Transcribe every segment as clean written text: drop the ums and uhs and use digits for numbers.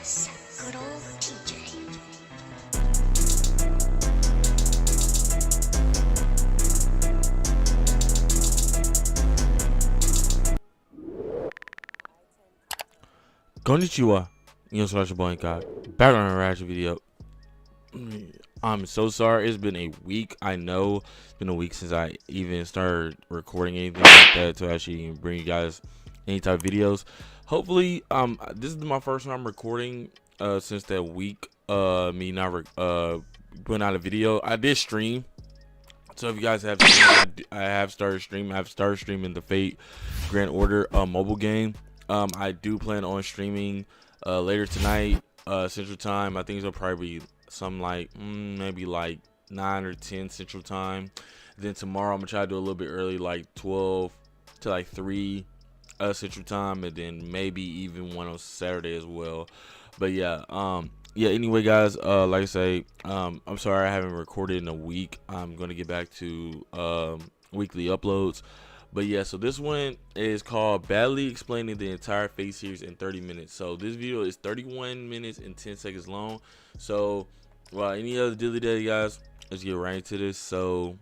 Verse. Good old TJ. Konnichiwa. Yo, so that's your boy INCOG. Back on a reaction video. I'm so sorry. It's been a week. I know it's been a week since I even started recording anything like that to actually bring you guys any type of videos. Hopefully, this is my first time recording since that week. Me not putting out a video. I did stream. So if you guys have seen, I have started streaming. I've started streaming the Fate Grand Order mobile game. I do plan on streaming later tonight Central Time. I think it'll probably be some like maybe like 9 or 10 Central Time. Then tomorrow I'm gonna try to do a little bit early, like 12 to like 3 Central Time, and then maybe even one on Saturday as well. But yeah, anyway guys, like I say, I'm sorry I haven't recorded in a week. I'm gonna get back to weekly uploads. But yeah, so this one is called Badly Explaining the Entire Fate series in 30 minutes. So this video is 31 minutes and 10 seconds long. So well, any other dilly daddy guys, let's get right into this. So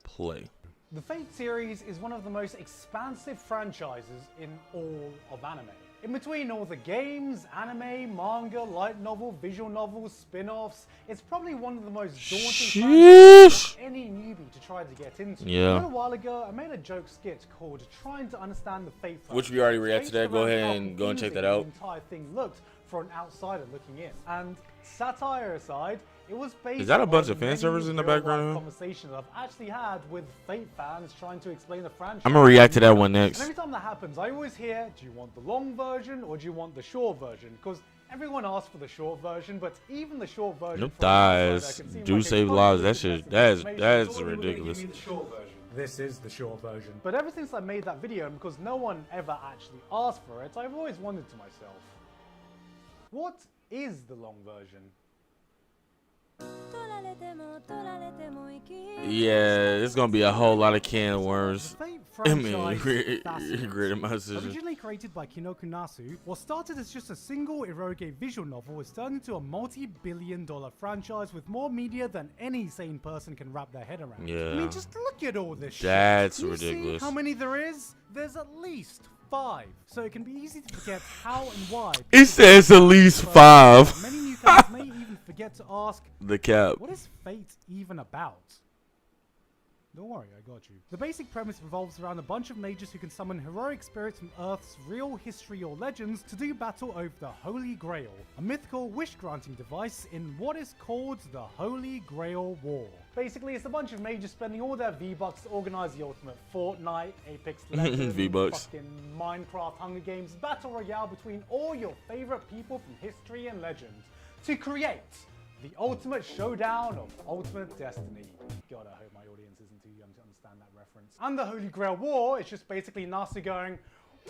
play. The Fate series is one of the most expansive franchises in all of anime. In between all the games, anime, manga, light novel, visual novels, spin-offs, it's probably one of the most daunting franchises for any newbie to try to get into. Yeah. A little while ago, I made a joke skit called Trying to Understand the Fate franchise, which we already reacted to that. Go ahead and go and check that out. The entire thing looked for an outsider looking in. And satire aside, it was based Is that a bunch on of fan many servers in the real-life background? conversations I've actually had with Fate fans trying to explain the franchise. I'm gonna react to that one next. And every time that happens, I always hear, do you want the long version or do you want the short version? Because everyone asks for the short version, but even the short version. Nope, thighs do save lives. That shit, that's ridiculous. This is the short version. But ever since I made that video, and because no one ever actually asked for it, I've always wondered to myself, what is the long version? Yeah, it's gonna be a whole lot of can of worms. I mean, great in my decision. Originally created by Kinoku Nasu, what started as just a single eroge visual novel was turned into a multi-billion-dollar franchise with more media than any sane person can wrap their head around. Yeah. I mean, just look at all this shit. That's You ridiculous. See how many there is? There's at least 5. So it can be easy to forget how and why. It says at least 5. Many newcomers may even forget to ask, The cap. what is Fate even about? Don't worry, I got you. The basic premise revolves around a bunch of mages who can summon heroic spirits from Earth's real history or legends to do battle over the Holy Grail, a mythical wish-granting device in what is called the Holy Grail War. Basically, it's a bunch of mages spending all their V-Bucks to organize the ultimate Fortnite, Apex Legends, V-Bucks. fucking Minecraft, Hunger Games, Battle Royale between all your favorite people from history and legend to create the ultimate showdown of ultimate destiny. God, I hope my audience isn't too young to understand that reference. And the Holy Grail War is just basically Nasu going,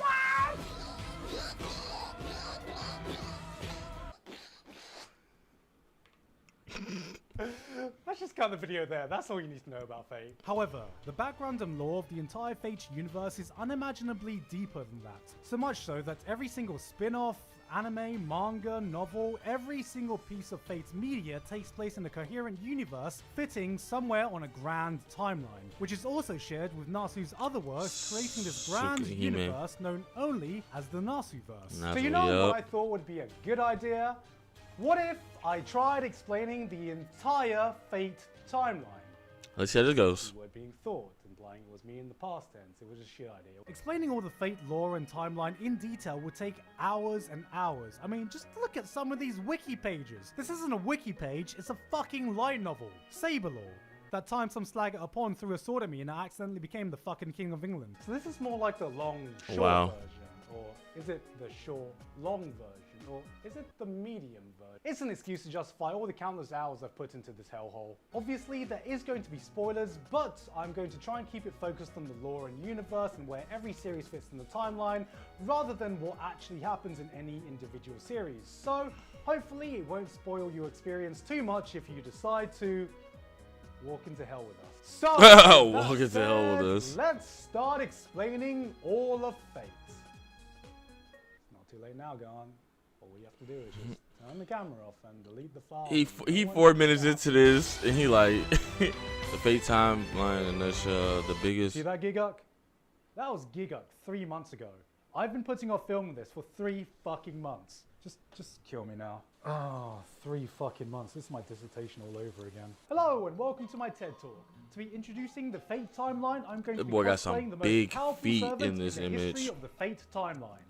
wow! Let's just cut the video there. That's all you need to know about Fate. However, the background and lore of the entire Fate universe is unimaginably deeper than that. So much so that every single spin-off, anime, manga, novel, every single piece of Fate's media takes place in a coherent universe fitting somewhere on a grand timeline, which is also shared with Nasu's other works, creating this grand universe known only as the Nasuverse. So you know what I thought would be a good idea? What if I tried explaining the entire Fate timeline? Let's see how this goes. The word being thought, implying it was me in the past tense. It was a shit idea. Explaining all the Fate lore and timeline in detail would take hours and hours. I mean, just look at some of these wiki pages. This isn't a wiki page, it's a fucking light novel. Saber lore. That time some slag at a pond threw a sword at me and I accidentally became the fucking King of England. So this is more like the long, short version. Or is it the short, long version? Or is it the medium version? It's an excuse to justify all the countless hours I've put into this hellhole. Obviously, there is going to be spoilers, but I'm going to try and keep it focused on the lore and universe and where every series fits in the timeline, rather than what actually happens in any individual series. So, hopefully it won't spoil your experience too much if you decide to walk into hell with us. So, walk into hell with us. Let's start explaining all of Fate. It's not too late now, go on. All we have to do is just turn the camera off and delete the file. He 4 minutes into this, and he like the fate timeline in nutshell, the biggest. See that GIGGUK? That was GIGGUK 3 months ago. I've been putting off filming this for 3 fucking months. Just kill me now. Oh, 3 fucking months. This is my dissertation all over again. Hello and welcome to my TED Talk. To be introducing the Fate timeline, I'm going to be cosplaying the most powerful feet servant in this the image. history of the Fate timeline.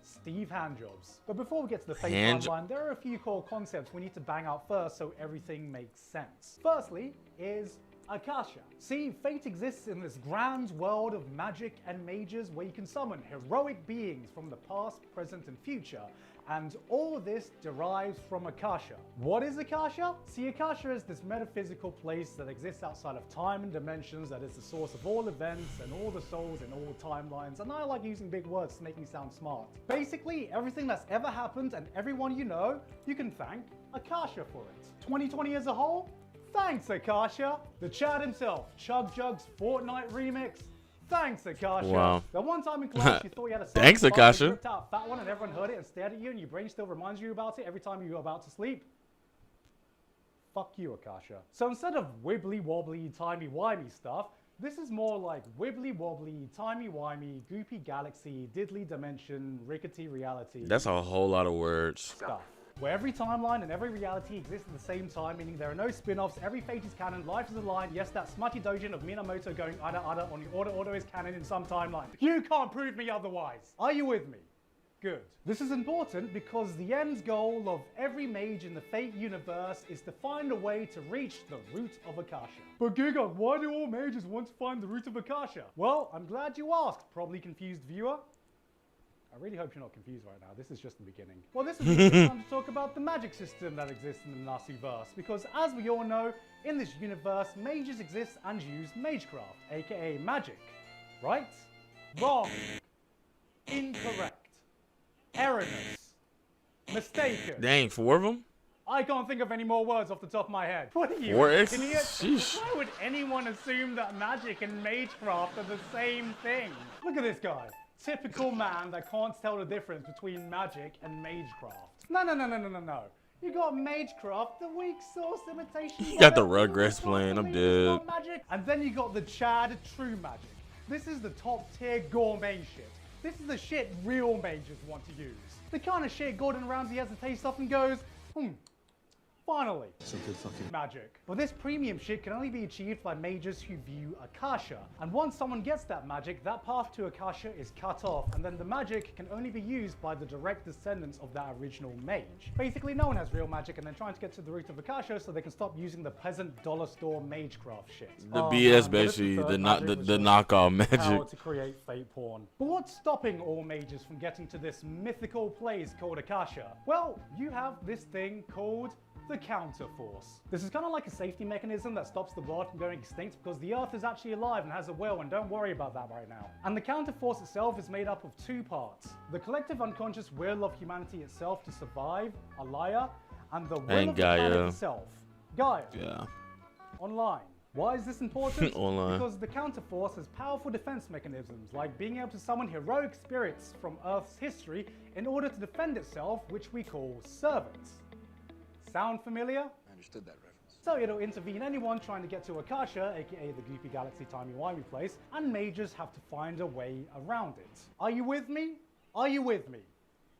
Steve Handjobs. But before we get to the Fate timeline, there are a few core concepts we need to bang out first so everything makes sense. Firstly is Akasha. See, Fate exists in this grand world of magic and mages where you can summon heroic beings from the past, present, and future, and all this derives from Akasha. What is Akasha? See, Akasha is this metaphysical place that exists outside of time and dimensions that is the source of all events and all the souls in all timelines, and I like using big words to make me sound smart. Basically, everything that's ever happened and everyone you know, you can thank Akasha for it. 2020 as a whole? Thanks, Akasha. The Chad himself, Chug Jug's Fortnite remix. Thanks, Akasha. Wow. The one time in class you thought you had a Thanks, Akasha. ripped out fat one and everyone heard it and stared at you and your brain still reminds you about it every time you're about to sleep. Fuck you, Akasha. So instead of wibbly wobbly, timey wimey stuff, this is more like wibbly wobbly, timey wimey, goopy galaxy, diddly dimension, rickety reality. That's a whole lot of words. Stuff. Where every timeline and every reality exists at the same time, meaning there are no spin-offs, every fate is canon, life is a line, yes, that smutty dojin of Minamoto going ada on the order is canon in some timeline. You can't prove me otherwise. Are you with me? Good. This is important because the end goal of every mage in the Fate universe is to find a way to reach the root of Akasha. But GIGGUK, why do all mages want to find the root of Akasha? Well, I'm glad you asked, probably confused viewer. I really hope you're not confused right now. This is just the beginning. Well, this is a good time to talk about the magic system that exists in the Verse, because as we all know, in this universe, mages exist and use magecraft, aka magic. Right? Wrong. Incorrect. Erroneous. Mistaken. Dang, 4 of them? I can't think of any more words off the top of my head. What are you, 4x? idiot? Sheesh. Why would anyone assume that magic and magecraft are the same thing? Look at this guy. Typical man that can't tell the difference between magic and magecraft. No. You got magecraft, the weak source imitation. You got the Rugrats playing, I'm dead. Magic. And then you got the Chad true magic. This is the top tier gourmet shit. This is the shit real mages want to use. The kind of shit Gordon Ramsay has to taste off and goes, finally, it's a good fucking magic. But this premium shit can only be achieved by mages who view Akasha. And once someone gets that magic, that path to Akasha is cut off, and then the magic can only be used by the direct descendants of that original mage. Basically, no one has real magic, and they're trying to get to the root of Akasha so they can stop using the peasant dollar store magecraft shit. The BS, basically, the knockoff magic. How to create fate porn. But what's stopping all mages from getting to this mythical place called Akasha? Well, you have this thing called the counterforce. This is kind of like a safety mechanism that stops the world from going extinct because the Earth is actually alive and has a will, and don't worry about that right now. And the counterforce itself is made up of 2 parts. The collective unconscious will of humanity itself to survive, Ilia, and the will of the planet itself, Gaia. Yeah. Online. Why is this important? Online. Because the counterforce has powerful defense mechanisms, like being able to summon heroic spirits from Earth's history in order to defend itself, which we call servants. Sound familiar? I understood that reference. So it'll intervene anyone trying to get to Akasha, aka the goofy galaxy timey-wimey place, and mages have to find a way around it. Are you with me? Are you with me?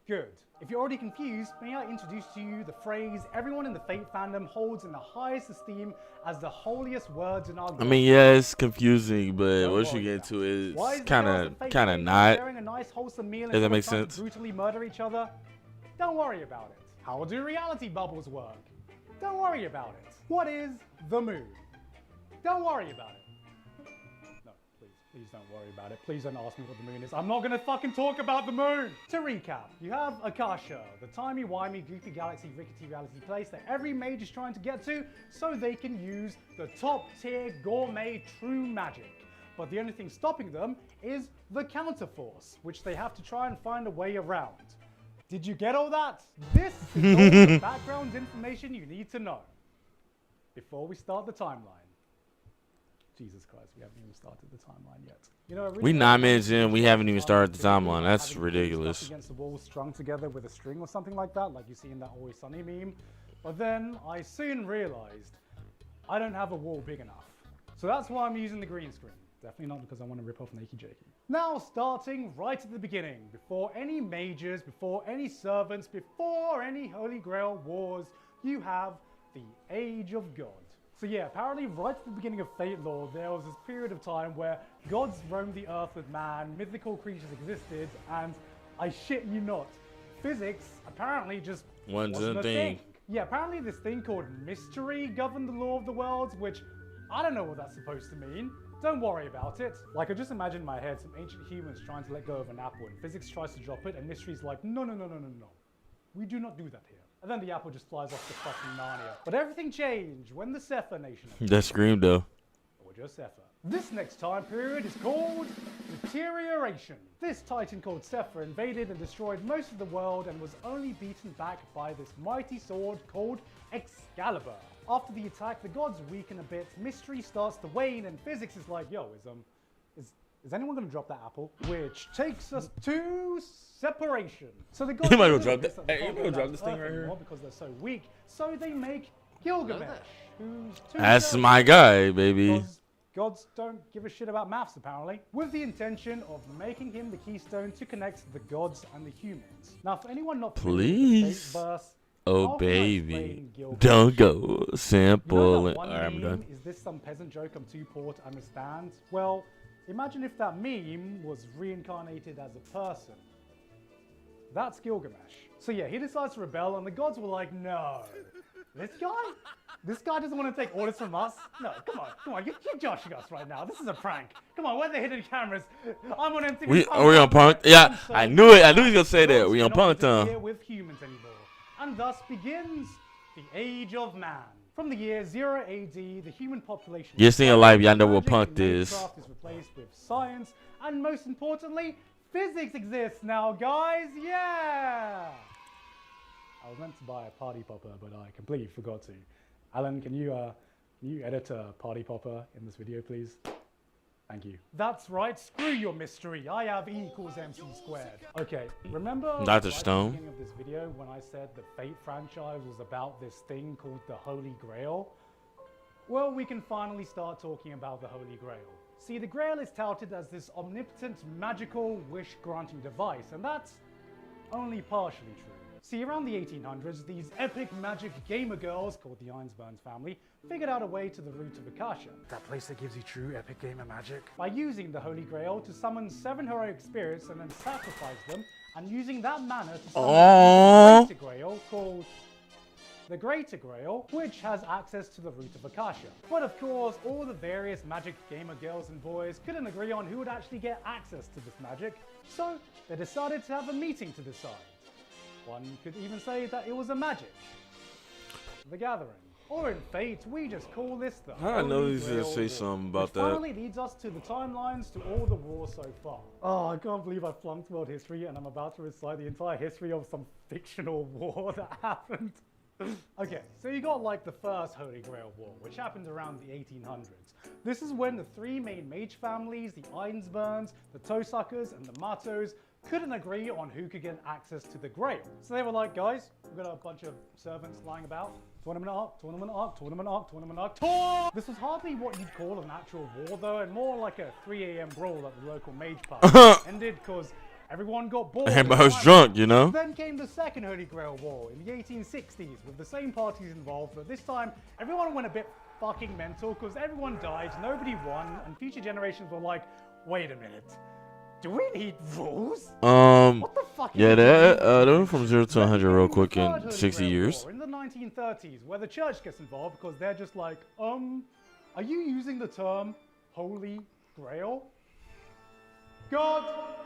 Good. If you're already confused, may I introduce to you the phrase everyone in the Fate fandom holds in the highest esteem as the holiest words in our I mean, yeah, it's confusing, but what you get into is kind of not. Sharing a nice wholesome meal Does that and make trying sense? to brutally murder each other? Don't worry about it. How do reality bubbles work? Don't worry about it. What is the moon? Don't worry about it. No, please don't worry about it. Please don't ask me what the moon is. I'm not gonna fucking talk about the moon! To recap, you have Akasha, the timey-wimey, goofy galaxy, rickety reality place that every mage is trying to get to so they can use the top-tier gourmet true magic. But the only thing stopping them is the counterforce, which they have to try and find a way around. Did you get all that? This is all the background information you need to know before we start the timeline. Jesus Christ, we haven't even started the timeline yet. You know, We 9 minutes in, we haven't even started the timeline. That's ridiculous. Against the wall, strung together with a string or something like that, like you see in that Always Sunny meme. But then I soon realized I don't have a wall big enough. So that's why I'm using the green screen. Definitely not because I want to rip off Nakey Jakey. Now, starting right at the beginning, before any mages, before any servants, before any Holy Grail wars, you have the Age of God. So yeah, apparently right at the beginning of Fate lore, there was this period of time where gods roamed the earth with man, mythical creatures existed, and I shit you not, physics apparently just wasn't a thing. Yeah, apparently this thing called mystery governed the law of the worlds, which I don't know what that's supposed to mean. Don't worry about it. Like, I just imagine in my head some ancient humans trying to let go of an apple, and physics tries to drop it, and mystery's like, no. We do not do that here. And then the apple just flies off to fucking Narnia. But everything changed when the Sefer Nation appeared. That scream though. Or just Sefer. This next time period is called Deterioration. This titan called Sefer invaded and destroyed most of the world and was only beaten back by this mighty sword called Excalibur. After the attack, the gods weaken a bit, mystery starts to wane, and physics is like, yo, is anyone gonna drop that apple? Which takes us to separation. So the gods You might go drop that. Hey, you might go drop this thing right here. Because they're so weak. So they make Gilgamesh, who's too That's delicate. my guy, baby. Because gods don't give a shit about maths, apparently, with the intention of making him the keystone to connect the gods and the humans. Now, for anyone not familiar with the Fate verse, Oh how can I baby, explain Gilgamesh? don't go You simple. know that All one right, I'm meme? done. Is this some peasant joke I'm too poor to understand? Well, imagine if that meme was reincarnated as a person. That's Gilgamesh. So yeah, he decides to rebel, and the gods were like, no. This guy doesn't want to take orders from us? No, come on, you're joshing us right now. This is a prank. Come on, where are the hidden cameras? I'm on MTV. Are we on punk? Yeah, I knew it. I knew he was gonna say that. We on punk time. Here with humans anymore. And thus begins the Age of Man. From the year 0 AD, the human population. Yes, in your life, y'all know what magic punked is. Minecraft is replaced with science, and most importantly, physics exists now, guys. Yeah. I was meant to buy a party popper, but I completely forgot to. Alan, can you edit a party popper in this video, please? Thank you. That's right, screw your mystery. I have E equals MC squared. Okay, remember Dr. right at Stone? the beginning of this video when I said the Fate franchise was about this thing called the Holy Grail? Well, we can finally start talking about the Holy Grail. See, the Grail is touted as this omnipotent, magical, wish-granting device, and that's only partially true. See, around the 1800s, these epic magic gamer girls, called the Einsburns family, figured out a way to the root of Akasha. That place that gives you true epic gamer magic. By using the Holy Grail to summon 7 heroic spirits and then sacrifice them, and using that mana to summon the Greater Grail, called the Greater Grail, which has access to the root of Akasha. But of course, all the various magic gamer girls and boys couldn't agree on who would actually get access to this magic, so they decided to have a meeting to decide. One could even say that it was a magic. The Gathering. Or in Fate, we just call this the I know Holy he's gonna Grail say War, something about which that. finally leads us to the timelines to all the wars so far. Oh, I can't believe I flunked world history and I'm about to recite the entire history of some fictional war that happened. Okay, so you got like the first Holy Grail War, which happened around the 1800s. This is when the 3 main mage families, the Einsburns, the Toesuckers, and the Matos, couldn't agree on who could get access to the Grail. So they were like, guys, we've got a bunch of servants lying about. Tournament arc, tournament arc, tournament arc, tournament arc, tour! This was hardly what you'd call an actual war though, and more like a 3 AM brawl at the local mage pub. Ended because everyone got bored. Everybody was drunk, you know? Then came the second Holy Grail War in the 1860s with the same parties involved, but this time everyone went a bit fucking mental because everyone died, nobody won, and future generations were like, wait a minute. Do we need rules? What the fuck yeah, is that went from 0 to 100 real quick Third in Holy 60 Grail years. War in the 1930s, where the church gets involved because they're just like, are you using the term Holy Grail? God,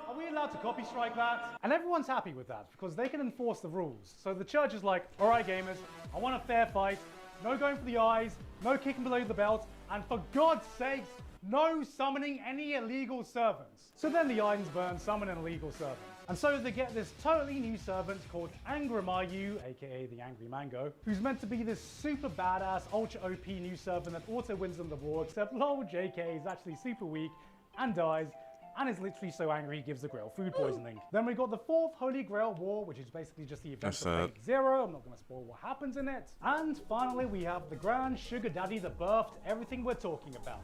are we allowed to copy strike that? And everyone's happy with that because they can enforce the rules. So the church is like, all right, gamers, I want a fair fight. No going for the eyes, no kicking below the belt, And for God's sakes, no summoning any illegal servants. So then the Ironburn summon an illegal servant. And so they get this totally new servant called Angrimayu, aka the Angry Mango, who's meant to be this super badass, ultra OP new servant that auto wins them the war, except lol, JK is actually super weak and dies, and is literally so angry he gives the Grail food poisoning. Then we got the 4th Holy Grail War, which is basically just the event of ReZero. I'm not going to spoil what happens in it. And finally, we have the Grand Sugar Daddy that birthed everything we're talking about.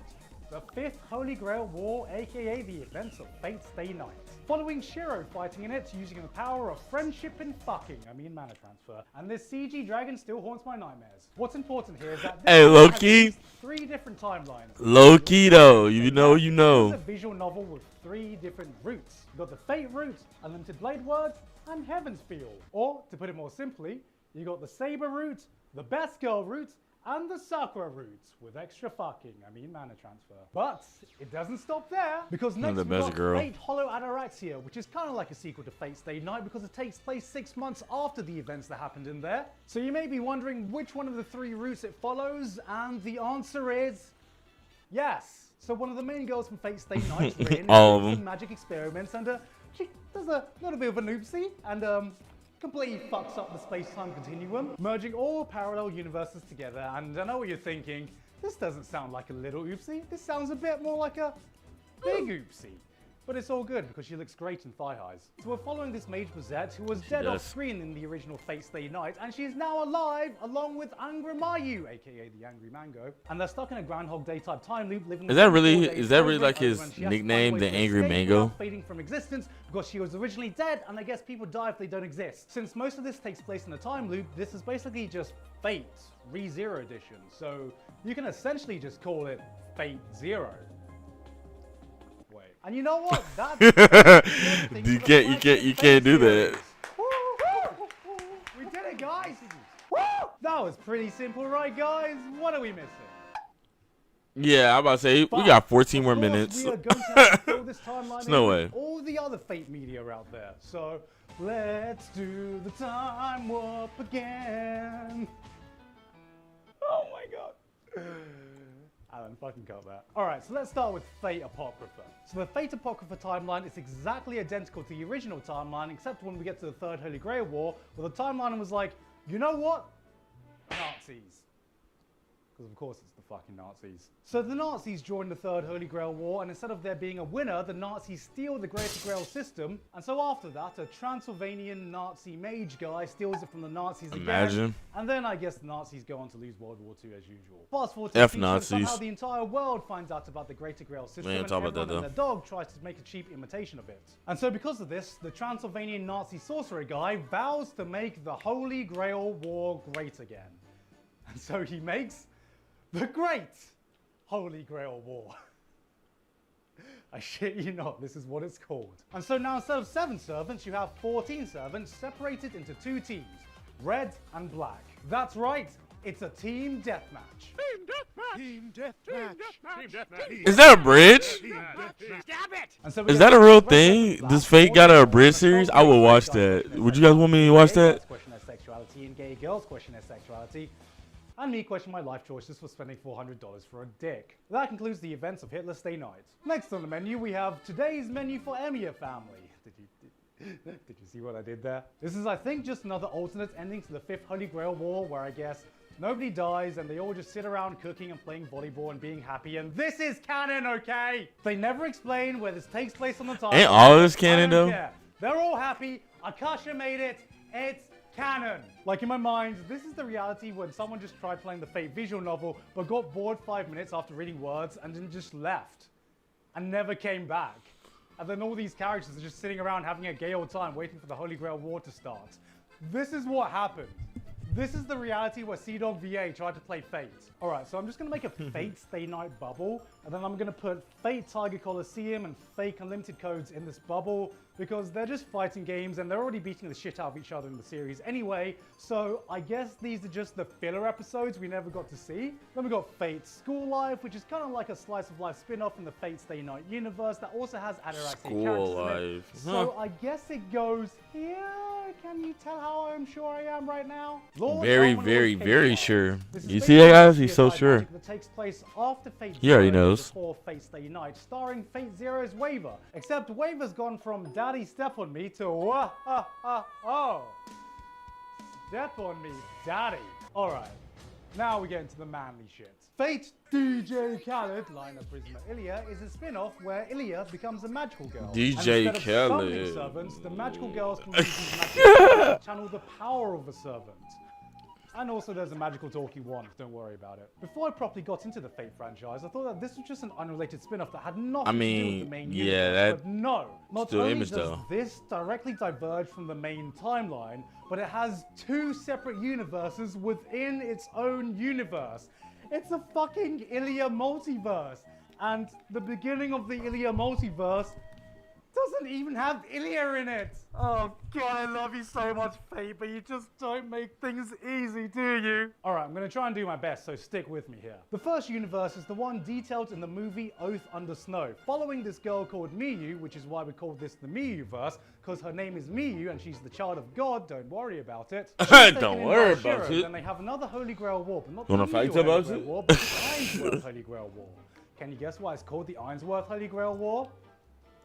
The 5th Holy Grail War, aka the events of Fate Stay Night. Following Shiro fighting in it, using the power of friendship and fucking, mana transfer. And this CG dragon still haunts my nightmares. What's important here is that this low-key, 3 different timelines. Low-key though, you know. It's a visual novel with 3 different routes. You got the Fate route, Unlimited Blade Words, and Heaven's Feel. Or, to put it more simply, you got the Saber route, the Best Girl route, and the Sakura route with extra fucking, mana transfer. But it doesn't stop there, because next we got Fate Holo Adoraxia, which is kind of like a sequel to Fate Stay Night because it takes place 6 months after the events that happened in there. So you may be wondering which one of the 3 routes it follows, and the answer is yes. So one of the main girls from Fate Stay Night is in all of them magic experiments, and she does a little bit of an oopsie, and completely fucks up the space-time continuum, merging all parallel universes together. And I know what you're thinking, this doesn't sound like a little oopsie, this sounds a bit more like a big oopsie. But it's all good because she looks great in thigh highs. So we're following this mage Bazette who was dead off screen in the original Fate Stay Night, and she is now alive along with Angrimayu, aka the Angry Mango. And they're stuck in a Groundhog Day type time loop, living. Is that really like his nickname, the Angry Mango? Fading from existence because she was originally dead, and I guess people die if they don't exist. Since most of this takes place in a time loop, this is basically just Fate ReZero edition. So you can essentially just call it Fate Zero. And you know what? That's you can't do that. We did it, guys. That was pretty simple, right, guys? What are we missing? Yeah, I'm about to say we got 14 more minutes. We are going to have to fill this timeline no way. All the other Fate media out there. So let's do the time warp again. Oh my god. Alan, fucking cut that. Alright, so let's start with Fate Apocrypha. So the Fate Apocrypha timeline is exactly identical to the original timeline, except when we get to the 3rd Holy Grail War, where the timeline was like, you know what? Nazis. Because of course it's the fucking Nazis. So the Nazis join the 3rd Holy Grail War, and instead of there being a winner, the Nazis steal the Greater Grail system. And so after that, a Transylvanian Nazi mage guy steals it from the Nazis again. And then I guess the Nazis go on to lose World War II as usual. Fast forward to Nazis. Somehow the entire world finds out about the Greater Grail system, and everyone and their dog tries to make a cheap imitation of it. And so because of this, the Transylvanian Nazi sorcerer guy vows to make the Holy Grail War great again. And so he makes the Great Holy Grail War. I shit you not, this is what it's called. And so now instead of 7 servants, you have 14 servants separated into 2 teams, red and black. That's right, it's a team deathmatch. Team deathmatch. Team deathmatch. Is that a bridge? Stab it! And so is that a real thing? Does Fate got a bridge series? I would watch that. Would you guys want me to watch that? Question their sexuality, and gay girls question their sexuality. And me question my life choices for spending $400 for a dick. That concludes the events of Hitler's Stay Night. Next on the menu, we have today's menu for Emiya family. Did you see what I did there? This is, I think, just another alternate ending to the 5th Holy Grail War, where I guess nobody dies and they all just sit around cooking and playing volleyball and being happy. And this is canon, okay? They never explain where this takes place on the timeline. Ain't all of this canon, though? Care. They're all happy. Akasha made it. It's canon. Like in my mind, this is the reality when someone just tried playing the Fate visual novel but got bored 5 minutes after reading words and then just left and never came back. And then all these characters are just sitting around having a gay old time waiting for the Holy Grail War to start. This is what happened. This is the reality where Sea-Dog VA tried to play Fate. Alright, so I'm just going to make a Fate Stay Night bubble, and then I'm going to put Fate Tiger Coliseum and Fake Unlimited codes in this bubble, because they're just fighting games and they're already beating the shit out of each other in the series anyway, so I guess these are just the filler episodes we never got to see. Then we got Fate School Life, which is kind of like a slice of life spin-off in the Fate Stay Night universe that also has Adoraxia characters in it. So I guess it goes here. Can you tell how I'm sure I am right now? Lord Very, Dominus very, Cage very Files. sure. This is You see based that, on guys? the He's so magic sure. That takes place after Fate He already Zero knows. before Fate Stay Unite, starring Fate Zero's Waiver. Except Waiver's gone from Daddy Step on Me to oh. Step on Me, Daddy. Alright, now we get into the manly shit. Fate DJ Khaled, line of Prisma Ilia, is a spin-off where Ilia becomes a magical girl. DJ and instead of summoning Khaled. servants, the magical girls can use these magical powers to channel the power of a servant. And also there's a magical talkie wand, don't worry about it. Before I properly got into the Fate franchise, I thought that this was just an unrelated spin-off that had nothing to do with the main yeah, universe. that- But no, not still only image, does though. this directly diverge from the main timeline, but it has two separate universes within its own universe. It's a fucking Ilia Multiverse. And the beginning of the Ilia Multiverse doesn't even have Ilia in it. Oh god, I love you so much, Fate, but you just don't make things easy, do you? Alright, I'm gonna try and do my best, so stick with me here. The first universe is the one detailed in the movie Oath Under Snow, following this girl called Miyu, which is why we call this the Miyu-verse, because her name is Miyu and she's the child of God, don't worry about it. She's taken Don't in worry by about Shiro, it. Then they have another Holy Grail War, but not Wanna the fight Miyu Holy about Grail it? War, but the Ainsworth Holy Grail War. Can you guess why it's called the Ainsworth Holy Grail War?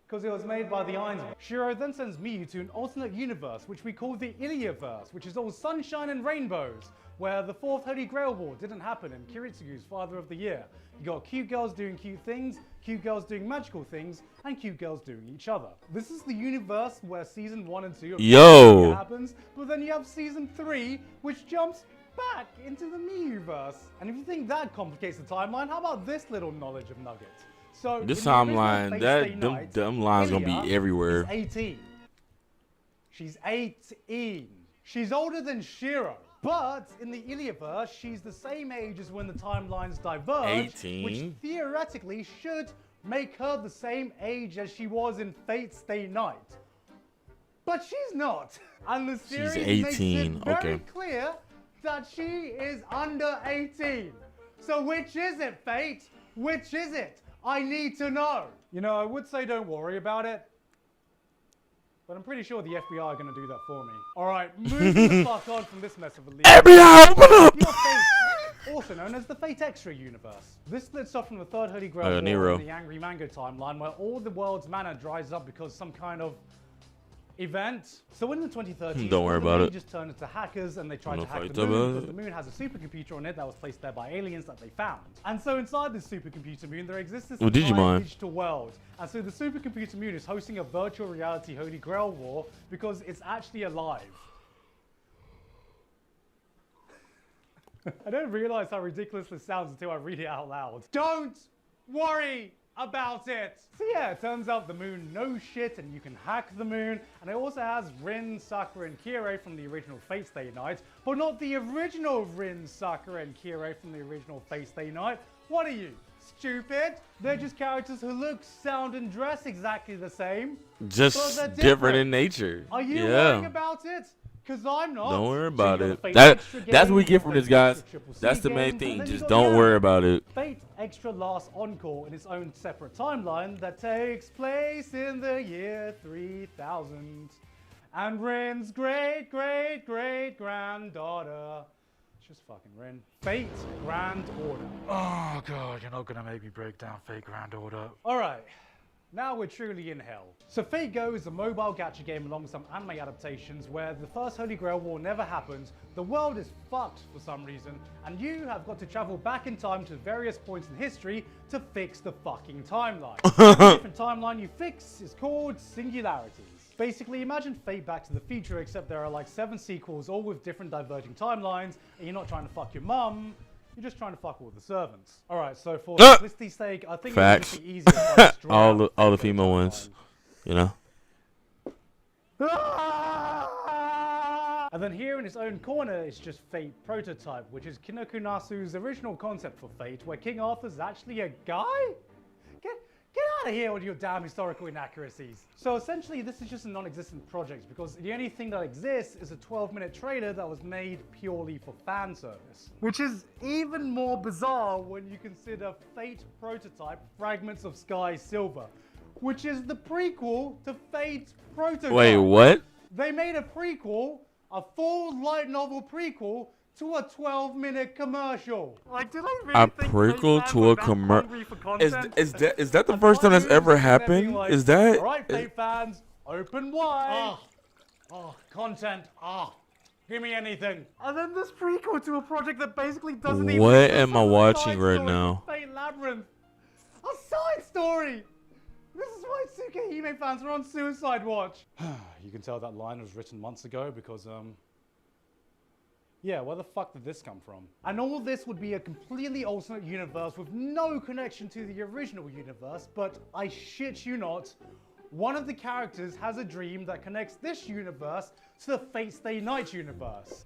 Because it was made by the Ainsworth. Shiro then sends Miyu to an alternate universe, which we call the Ilia Verse, which is all sunshine and rainbows, where the fourth Holy Grail War didn't happen and Kiritsugu's Father of the Year. You got cute girls doing cute things, cute girls doing magical things, and cute girls doing each other. This is the universe where season 1 and 2 of Yo. happens, but then you have season 3, which jumps back into the Miyu-verse. And if you think that complicates the timeline, how about this little knowledge of Nugget? So This in the original timeline, Fate that Stay them Night, them lines gonna Ilia be everywhere. is 18. She's 18. She's older than Shiro. But in the Iliaverse, she's the same age as when the timelines diverge, 18? which theoretically should make her the same age as she was in Fate Stay Night. But she's not. And the series makes 18, it very okay. clear that she is under 18. So which is it, Fate? Which is it? I need to know. You know, I would say don't worry about it, but I'm pretty sure the FBI are going to do that for me. All right, moving the fuck on from this mess of a league. FBI, open up! Your Fate, also known as the Fate Extra universe. This splits off from the third Holy Grail War Nero. and the Angry Mango timeline, where all the world's mana dries up because some kind of event. So in the 2030s, Don't worry all the about moon it. just turned into hackers and they tried Wanna to hack fight the moon about because it? the moon has a supercomputer on it that was placed there by aliens that they found. And so inside this supercomputer moon, there exists this Well, entire Digimon. digital world. And so the supercomputer moon is hosting a virtual reality Holy Grail War because it's actually alive. I don't realize how ridiculous this sounds until I read it out loud. Don't worry about it. So yeah, it turns out the moon knows shit and you can hack the moon. And it also has Rin, Sakura, and Kirei from the original Fate Stay Night, but not the original Rin, Sakura, and Kirei from the original Fate Stay Night. What are you, stupid? They're just characters who look, sound, and dress exactly the same. Just they're different different. in nature. Are you yeah. worrying about it? Because I'm not. Don't worry So about you got it. the Fate That Extra that's what we games, get from the this, guys. Fate Triple C That's the main games, thing. and then you Just got don't the worry anime. about it. Fate Extra Last Encore in its own separate timeline that takes place in the year 3000. And Rin's great granddaughter. It's just fucking Rin. Fate Grand Order. Oh god, you're not gonna make me break down Fate Grand Order. Alright. Now we're truly in hell. So Fate Go is a mobile gacha game along with some anime adaptations where the first Holy Grail War never happened, the world is fucked for some reason, and you have got to travel back in time to various points in history to fix the fucking timeline. Every different timeline you fix is called singularities. Basically, imagine Fate Back to the Future, except there are like 7 sequels, all with different diverging timelines, and you're not trying to fuck your mum, you're just trying to fuck all the servants. Alright, so for simplicity's sake, I think Facts. it would be easier if I just draw all out the Fate female timeline. ones, you know. And then here in its own corner, it's just Fate Prototype, which is Kinoku Nasu's original concept for Fate, where King Arthur's actually a guy? Get out of here with your damn historical inaccuracies. So essentially, this is just a non-existent project because the only thing that exists is a 12-minute trailer that was made purely for fan service. Which is even more bizarre when you consider Fate Prototype Fragments of Sky Silver, which is the prequel to Fate Prototype. Wait, what? They made a prequel a full light novel prequel to a 12-minute commercial. Like, did I really A think prequel Fate to fans a were that commer- hungry for content? Is that the first time that's ever happened? Like, Is that? all right, Fate fans, open wide. Content. Give me anything. And then this prequel to a project that basically doesn't even. What exist. am I A watching side right story now? for Fate Labyrinth. A side story. This is why Tsukahime fans are on suicide watch. You can tell that line was written months ago because yeah, where the fuck did this come from? And all this would be a completely alternate universe with no connection to the original universe, but I shit you not, one of the characters has a dream that connects this universe to the Fate Stay Night universe.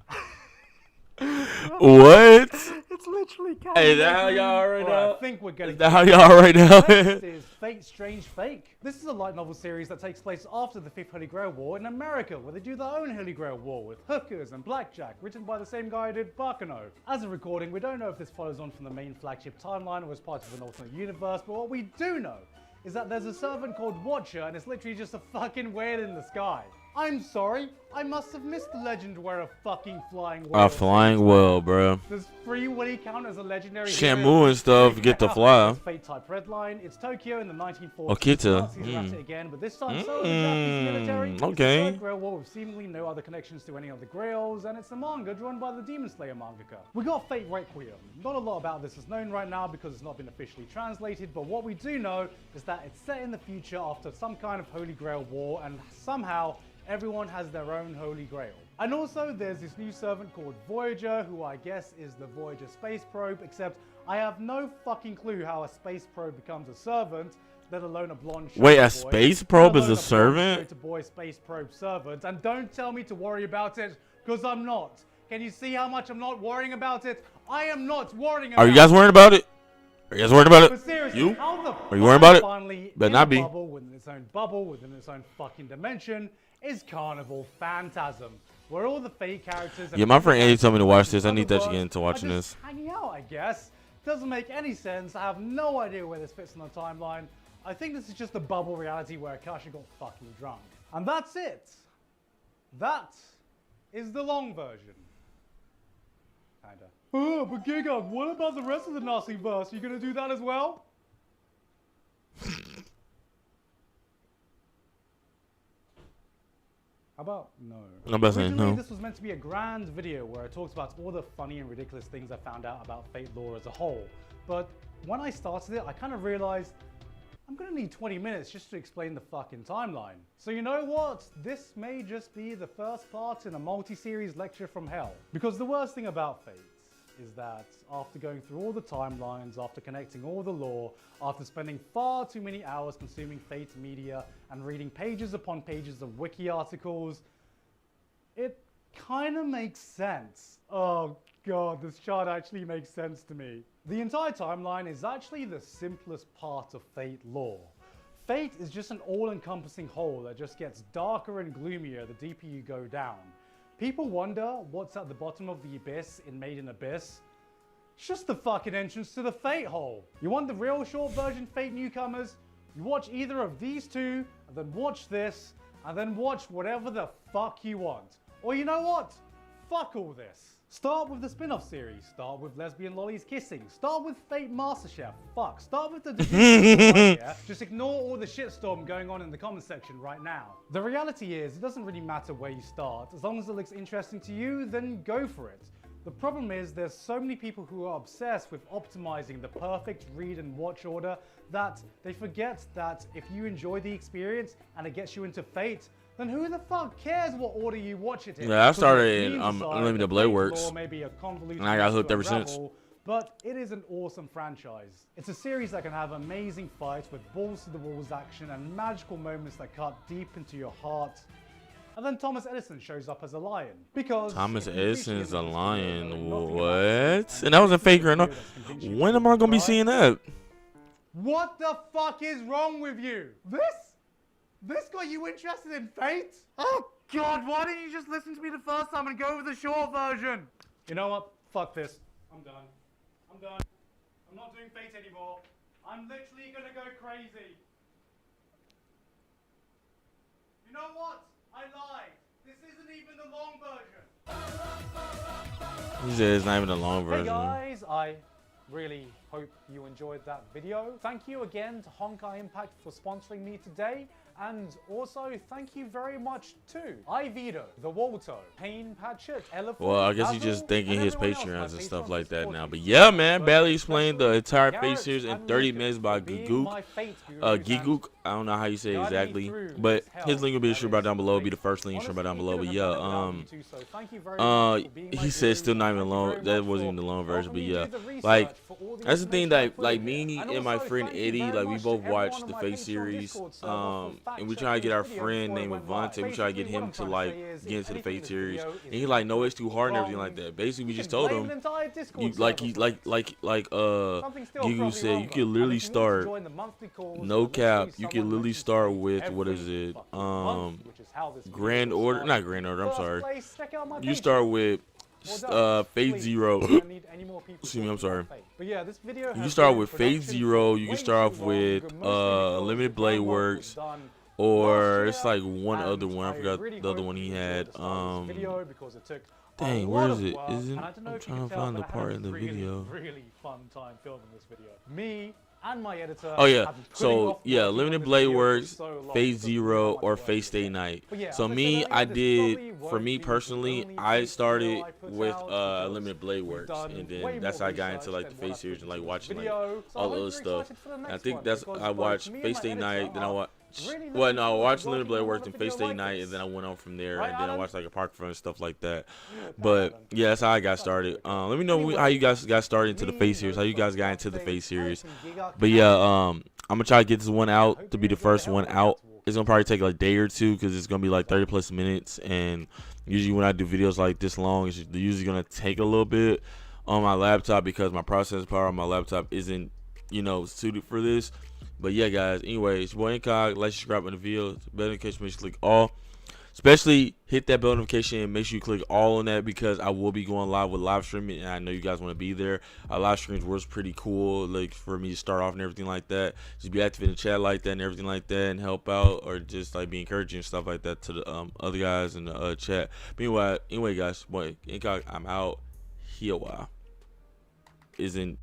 What? It's literally Hey, is that how y'all are right now? I think we're getting Is that how y'all are right now? Next is Fate Strange Fake. This is a light novel series that takes place after the 5th Holy Grail War in America, where they do their own Holy Grail War with hookers and blackjack, written by the same guy who did Bakano. As a recording, we don't know if this follows on from the main flagship timeline or is part of an alternate universe, but what we do know is that there's a servant called Watcher, and it's literally just a fucking whale in the sky. I'm sorry, I must have missed the legend where a fucking flying whale. A flying whale, bro. Does Free Willy count as a legendary Shamu and stuff get to fly. It's Fate type Redline. It's Tokyo in the 1940s. Okita. Nazis are at it again, but this time so are the Japanese military. It's Okay. a third Grail War with seemingly no other connections to any of the Grails, and it's a manga drawn by the Demon Slayer mangaka. We got Fate Requiem. Not a lot about this is known right now because it's not been officially translated, but what we do know is that it's set in the future after some kind of Holy Grail War, and somehow everyone has their own Holy Grail. And also there's this new servant called Voyager, who I guess is the Voyager space probe, except I have no fucking clue how a space probe becomes a servant, let alone a blonde Wait, a boy, space probe let is alone a servant? blonde boy space probe servant. And don't tell me to worry about it, because I'm not. Can you see how much I'm not worrying about it? I am not worrying about it. Are you guys worried about it? Are you guys worried about But it? seriously, You? how the Are you worried about it? Finally, Better in not a be. Bubble within its own bubble, within its own fucking dimension, is Carnival Phantasm, where all the Fate characters. Yeah, my friend Andy told me to watch this. I need that to get into watching are just this. hanging out, I guess. Doesn't make any sense. I have no idea where this fits in the timeline. I think this is just a bubble reality where Akasha got fucking drunk, and that's it. That is the long version. Kinda. Oh, but GIGGUK, what about the rest of the Nazi verse? You gonna do that as well? How about no? I'm about to say Originally, no. this was meant to be a grand video where I talked about all the funny and ridiculous things I found out about Fate lore as a whole. But when I started it, I kind of realized I'm gonna need 20 minutes just to explain the fucking timeline. So you know what? This may just be the first part in a multi-series lecture from hell. Because the worst thing about Fate is that after going through all the timelines, after connecting all the lore, after spending far too many hours consuming Fate media and reading pages upon pages of wiki articles, it kind of makes sense. Oh god, this chart actually makes sense to me. The entire timeline is actually the simplest part of Fate lore. Fate is just an all-encompassing whole that just gets darker and gloomier the deeper you go down. People wonder what's at the bottom of the abyss in Made in Abyss. It's just the fucking entrance to the Fate hole. You want the real short version Fate newcomers? You watch either of these two, and then watch this, and then watch whatever the fuck you want. Or you know what? Fuck all this. Start with the spin-off series. Start with lesbian lollies kissing. Start with Fate MasterChef. Fuck. Start with the Just ignore all the shitstorm going on in the comment section right now. The reality is, it doesn't really matter where you start. As long as it looks interesting to you, then go for it. The problem is there's so many people who are obsessed with optimizing the perfect read and watch order that they forget that if you enjoy the experience and it gets you into Fate, then who the fuck cares what order you watch it in? Yeah, I started in Unlimited Blade Works, and I got hooked ever since. But it is an awesome franchise. It's a series that can have amazing fights with balls to the walls action and magical moments that cut deep into your heart. And then Thomas Edison shows up as a lion. Because Thomas Edison is a lion. What? And that was a fake or not? When am I gonna be seeing that? What the fuck is wrong with you? This got you interested in Fate? Oh god, why didn't you just listen to me the first time and go with the short version? You know what? Fuck this. I'm done. I'm done. I'm not doing Fate anymore. I'm literally gonna go crazy. You know what? I lied. This isn't even the long version. He said it's not even a long Hey version. guys, I really hope you enjoyed that video. Thank you again to Honkai Impact for sponsoring me today. And also, thank you very much to Ivedo, The Walto, Pain Patchett, Elephant, Well, I guess he's Basil, just thanking and his everyone else, Patreons my and stuff patrons like that support now. you. But yeah, man, But Bailey explained the entire Fate Garrett series in and 30 Lucas minutes by for being GIGGUK. my Fate gurus and GIGGUK, I don't know how you say it guiding me exactly, through but this hell his link will be that described is down below. It'll be Fate. the first link described down below. But Honestly, yeah, couldn't have done it without you two, so thank you very much for being my he said still gurus, not and even thank you long. very That much wasn't for even the long version, but helping me yeah, do the research like for all the that's the thing information I that put like in me here. and my also, friend thank you Eddie, very like we much both to everyone watched on the my Fate Patreon series, Discord server for and we fact try to get our checking this friend video named before it went Avante. live. We try to get Basically, what him I'm to trying like say is, get if into the anything in Fate this series, video and is he like no, it's too hard and wrong, everything like that. Basically, we you just can told blame him the entire Discord you like server he for it. like Something's still GIGGUK probably said wrong, you though. could And literally if you want to start join the monthly calls, no where cap. literally You can someone literally listens to start me with what is every it fucking month, which is how this video Grand got Order, started. not Grand Order. I'm First sorry. place, check out my You Patreon. start with Or don't, Fate please. Zero. I don't need any more people Excuse me, I'm talking sorry. about Fate. But yeah, this video You has can start been in with Fate production Zero. for You can way start too off long, with mostly because Limited the Blade groundwork was Works, done or last it's year, like one and other one. I forgot really the other hope one he you enjoyed had. the start of this video because it took Dang, a where lot is of it? work, Isn't and I don't know I'm if you trying can to tell, find the but I had part a in the really, video. really fun time filming this video. Me and my editor. Oh yeah, have been putting so off yeah, working on Limited this Blade video for Works, so long Fate because we know Zero, how much or work Fate it Stay takes. Night. But yeah, So as I said me, earlier, I this did probably for won't me be the personally, only I Fate started video I put with out because Limited Blade we've Works, done and way then that's how more I got into research like the than what Fate I series put and like into watching this like video. So I all hope the other you're stuff. excited for the And I next think one, that's because I both watched me and Fate my Stay editor Night, then I are watched. really Well, looking no, I forward to watched Limited working Blade on Works another and Fate video Stay like Night, this. and then I went on from there, Right, and then I Alan? watched like Apocrypha and stuff like that. But Alan. yeah, that's how I got started. Let me know how you guys got started into the Fate series, how you guys got into the Fate series. But yeah, I'm gonna try to get this one out to be the first one out. It's gonna probably take like a day or two because it's gonna be like 30 plus minutes, and usually when I do videos like this long, it's usually gonna take a little bit on my laptop because my processing power on my laptop isn't, suited for this. But yeah, guys. Anyways, it's your boy INCOG. Like, subscribe on the video. Bell notification, make sure you click all. Especially hit that bell notification and make sure you click all on that because I will be going live with live streaming, and I know you guys want to be there. Live streams was pretty cool, like for me to start off and everything like that. Just be active in the chat like that and everything like that, and help out or just like be encouraging and stuff like that to the other guys in the chat. But anyway, guys, boy, INCOG, I'm out. Here, isn't.